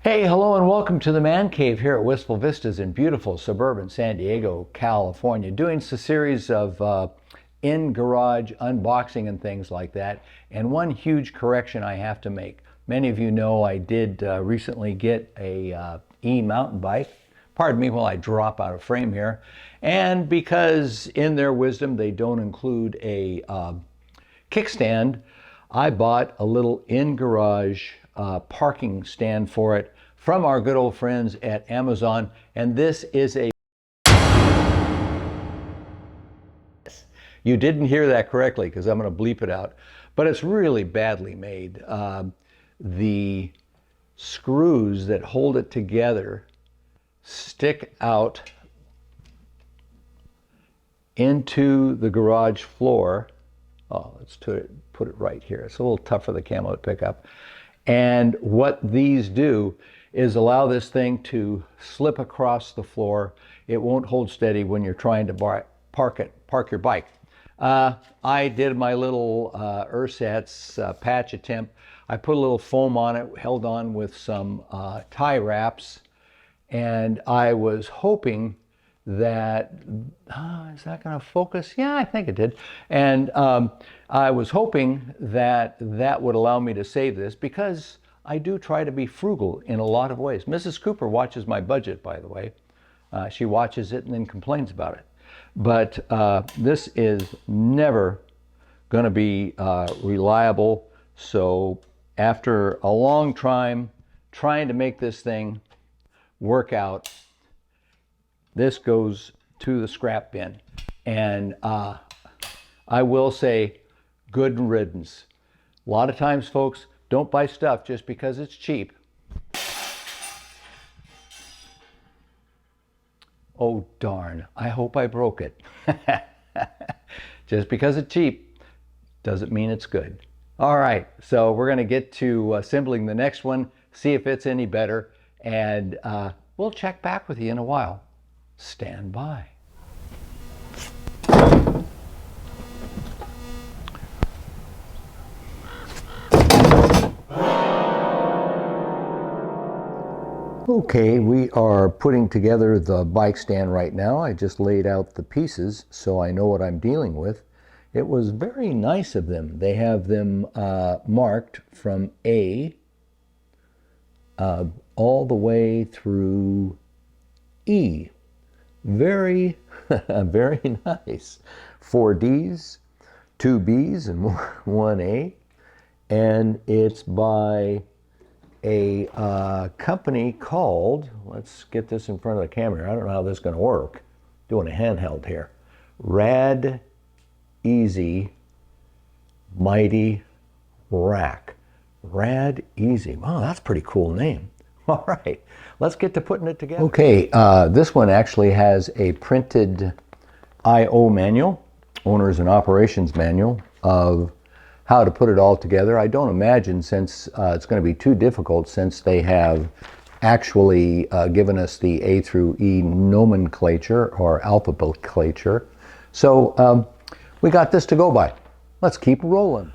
Hey, hello, and welcome to the Man Cave here at Wistful Vistas in beautiful suburban San Diego, California, doing a series of in-garage unboxing and things like that. And one huge correction I have to make. Many of you know I did recently get a e-mountain bike. Pardon me while I drop out of frame here. And because in their wisdom they don't include a kickstand, I bought a little in-garage parking stand for it from our good old friends at Amazon, and this is a... You didn't hear that correctly because I'm going to bleep it out, but it's really badly made. The screws that hold it together stick out into the garage floor. Oh, let's put it right here. It's a little tough for the camera to pick up. And what these do is allow this thing to slip across the floor. It won't hold steady when you're trying to park your bike. I did my little ersatz patch attempt. I put a little foam on it, held on with some tie wraps, and I was hoping that, is that going to focus? Yeah, I think it did. And I was hoping that that would allow me to save this, because I do try to be frugal in a lot of ways. Mrs. Cooper watches my budget, by the way. She watches it and then complains about it. But this is never going to be reliable. So after a long time trying to make this thing work out, this goes to the scrap bin. And I will say, good riddance. A lot of times, folks, don't buy stuff just because it's cheap. Oh, darn. I hope I broke it. Just because it's cheap doesn't mean it's good. All right, so we're going to get to assembling the next one, see if it's any better, and we'll check back with you in a while. Stand by. Okay, we are putting together the bike stand right now. I just laid out the pieces so I know what I'm dealing with. It was very nice of them. They have them marked from A all the way through E. Very, very nice. 4 Ds, 2 Bs, and 1 A. And it's by a company called, let's get this in front of the camera. I don't know how this is going to work. Doing a handheld here. Radeasy Mighty Rack. Radeasy. Wow, that's a pretty cool name. All right, let's get to putting it together. Okay, this one actually has a printed I/O manual, owner's and operations manual of how to put it all together. I don't imagine, since it's going to be too difficult, since they have actually given us the A through E nomenclature or alphabetclature. So we got this to go by. Let's keep rolling.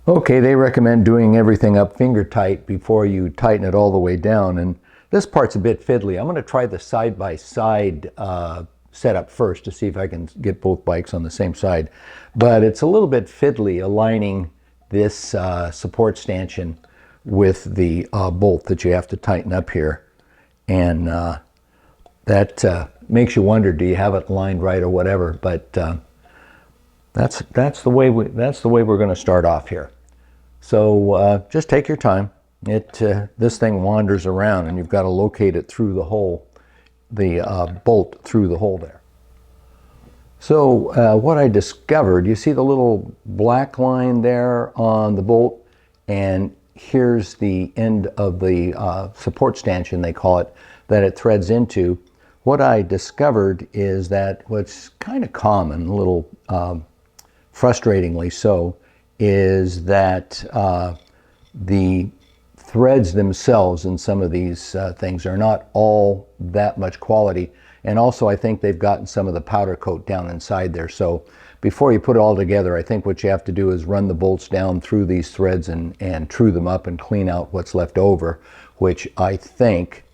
Okay, they recommend doing everything up finger tight before you tighten it all the way down, and this part's a bit fiddly. I'm going to try the side-by-side setup first to see if I can get both bikes on the same side, but it's a little bit fiddly aligning this support stanchion with the bolt that you have to tighten up here, and that makes you wonder, do you have it lined right or whatever? But that's the way we're going to start off here. So just take your time. This thing wanders around, and you've got to locate it through the hole, the bolt through the hole there. So what I discovered, you see the little black line there on the bolt, and here's the end of the support stanchion, they call it, that it threads into. What I discovered is that what's kind of common, a little frustratingly so, is that the threads themselves in some of these things are not all that much quality. And also I think they've gotten some of the powder coat down inside there. So before you put it all together, I think what you have to do is run the bolts down through these threads and true them up and clean out what's left over, which I think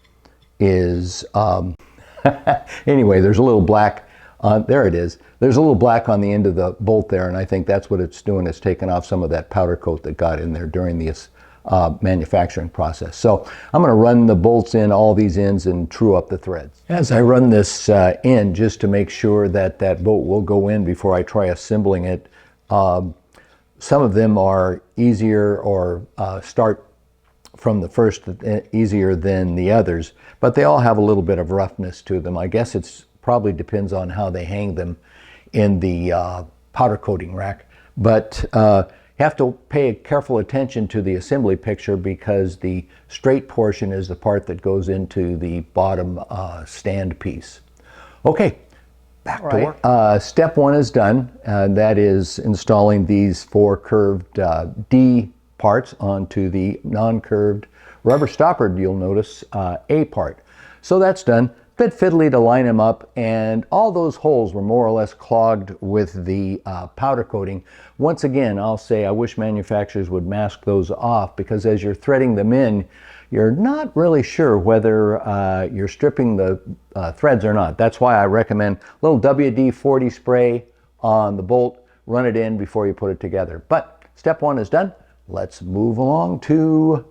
is, anyway, there's a little black on, there it is. There's a little black on the end of the bolt there, and I think that's what it's doing, is taking off some of that powder coat that got in there during this manufacturing process. So I'm going to run the bolts in all these ends and true up the threads. As I run this in, just to make sure that that bolt will go in before I try assembling it, some of them are easier or start from the first easier than the others, but they all have a little bit of roughness to them. I guess it's probably depends on how they hang them in the powder coating rack, but you have to pay careful attention to the assembly picture, because the straight portion is the part that goes into the bottom stand piece. Okay, back to work. Step one is done. That is installing these 4 curved D parts onto the non-curved rubber stoppered, you'll notice, A part. So that's done. Bit fiddly to line them up, and all those holes were more or less clogged with the powder coating. Once again, I'll say I wish manufacturers would mask those off, because as you're threading them in, you're not really sure whether you're stripping the threads or not. That's why I recommend a little WD-40 spray on the bolt. Run it in before you put it together. But step 1 is done. Let's move along to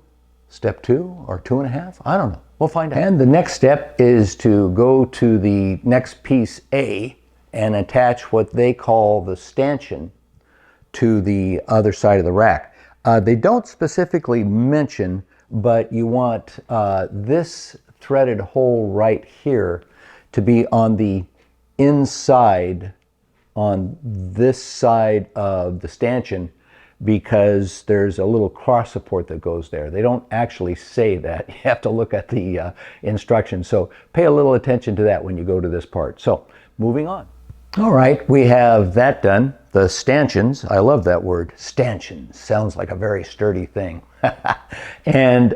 step 2 or 2.5. I don't know. We'll find out. And the next step is to go to the next piece A and attach what they call the stanchion to the other side of the rack. They don't specifically mention, but you want this threaded hole right here to be on the inside, on this side of the stanchion, because there's a little cross support that goes there. They don't actually say that. You have to look at the instructions. So pay a little attention to that when you go to this part. So moving on. All right, we have that done. The stanchions, I love that word, stanchions. Sounds like a very sturdy thing. And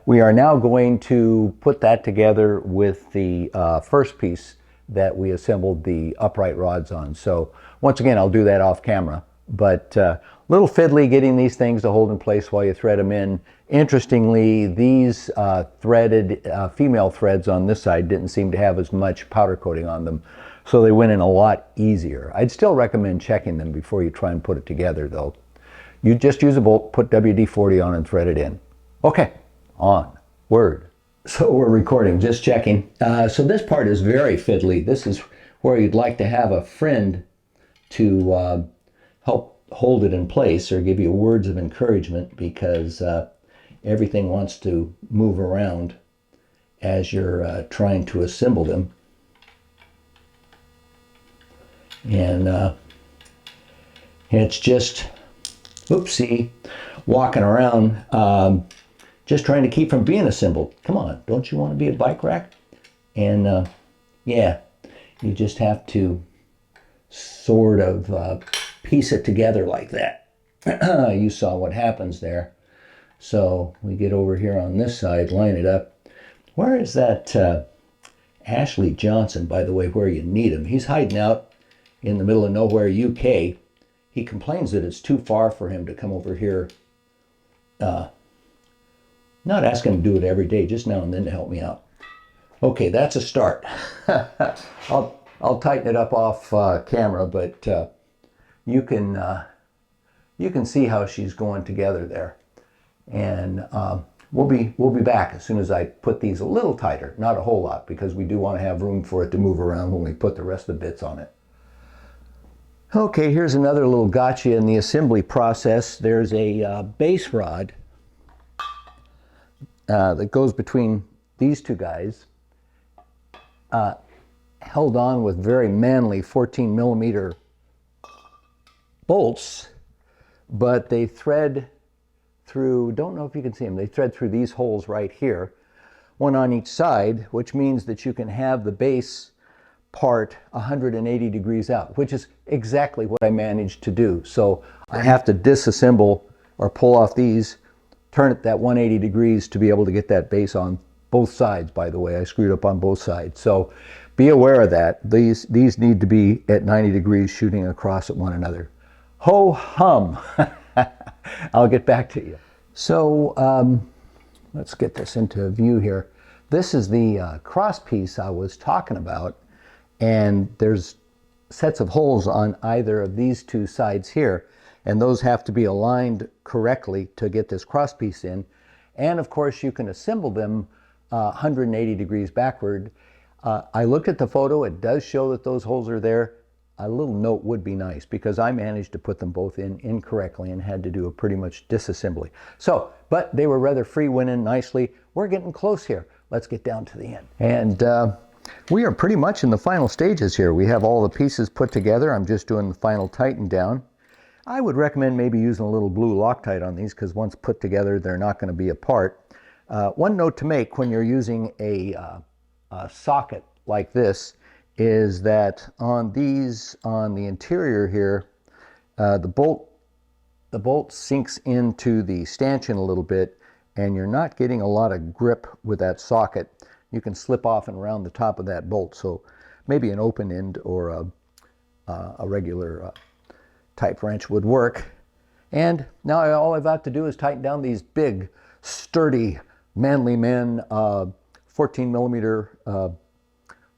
we are now going to put that together with the first piece that we assembled the upright rods on. So once again, I'll do that off camera. But little fiddly getting these things to hold in place while you thread them in. Interestingly, these threaded female threads on this side didn't seem to have as much powder coating on them, so they went in a lot easier. I'd still recommend checking them before you try and put it together, though. You just use a bolt, put WD-40 on, and thread it in. Okay, onward. So we're recording, just checking. So this part is very fiddly. This is where you'd like to have a friend to help hold it in place or give you words of encouragement, because everything wants to move around as you're trying to assemble them. And it's just, oopsie, walking around, just trying to keep from being assembled. Come on, don't you want to be a bike rack? And yeah, you just have to sort of piece it together like that. You saw what happens there. So we get over here on this side, line it up. Where is that Ashley Johnson, by the way, where you need him? He's hiding out in the middle of nowhere, UK. He complains that it's too far for him to come over here. Not asking him to do it every day, just now and then to help me out. Okay, that's a start. I'll tighten it up off camera, but you can see how she's going together there. And we'll be back as soon as I put these a little tighter, not a whole lot, because we do want to have room for it to move around when we put the rest of the bits on it. Okay, here's another little gotcha in the assembly process. There's a base rod that goes between these two guys, held on with very manly 14mm bolts, but they thread through, don't know if you can see them, they thread through these holes right here, one on each side, which means that you can have the base part 180 degrees out, which is exactly what I managed to do. So I have to disassemble or pull off these, turn it that 180 degrees to be able to get that base on both sides, by the way. I screwed up on both sides. So be aware of that. These need to be at 90 degrees shooting across at one another. Ho hum. I'll get back to you. So let's get this into view here. This is the cross piece I was talking about, and there's sets of holes on either of these two sides here, and those have to be aligned correctly to get this cross piece in. And of course you can assemble them 180 degrees backward. I looked at the photo. It does show that those holes are there. A little note would be nice, because I managed to put them both in incorrectly and had to do a pretty much disassembly. So, but they were rather free winning nicely. We're getting close here. Let's get down to the end. And we are pretty much in the final stages here. We have all the pieces put together. I'm just doing the final tighten down. I would recommend maybe using a little blue Loctite on these, because once put together, they're not going to be apart. One note to make when you're using a socket like this is that on these, on the interior here, the bolt sinks into the stanchion a little bit, and you're not getting a lot of grip with that socket. You can slip off and around the top of that bolt. So maybe an open end or a regular type wrench would work. And now all I've got to do is tighten down these big, sturdy, manly men 14 millimeter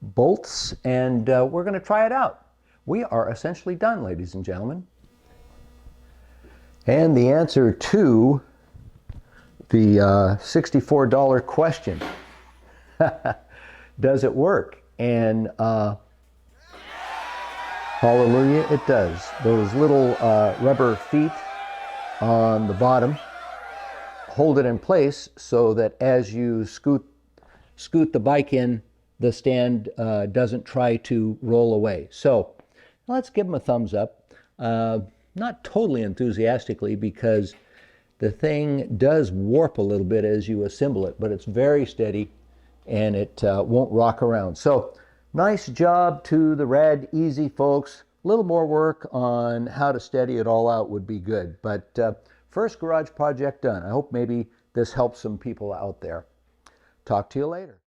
bolts, and we're going to try it out. We are essentially done, ladies and gentlemen. And the answer to the $64 question, does it work? And hallelujah, it does. Those little rubber feet on the bottom hold it in place so that as you scoot the bike in, the stand doesn't try to roll away. So let's give them a thumbs up. Not totally enthusiastically, because the thing does warp a little bit as you assemble it, but it's very steady and it won't rock around. So nice job to the Radeasy folks. A little more work on how to steady it all out would be good, but first garage project done. I hope maybe this helps some people out there. Talk to you later.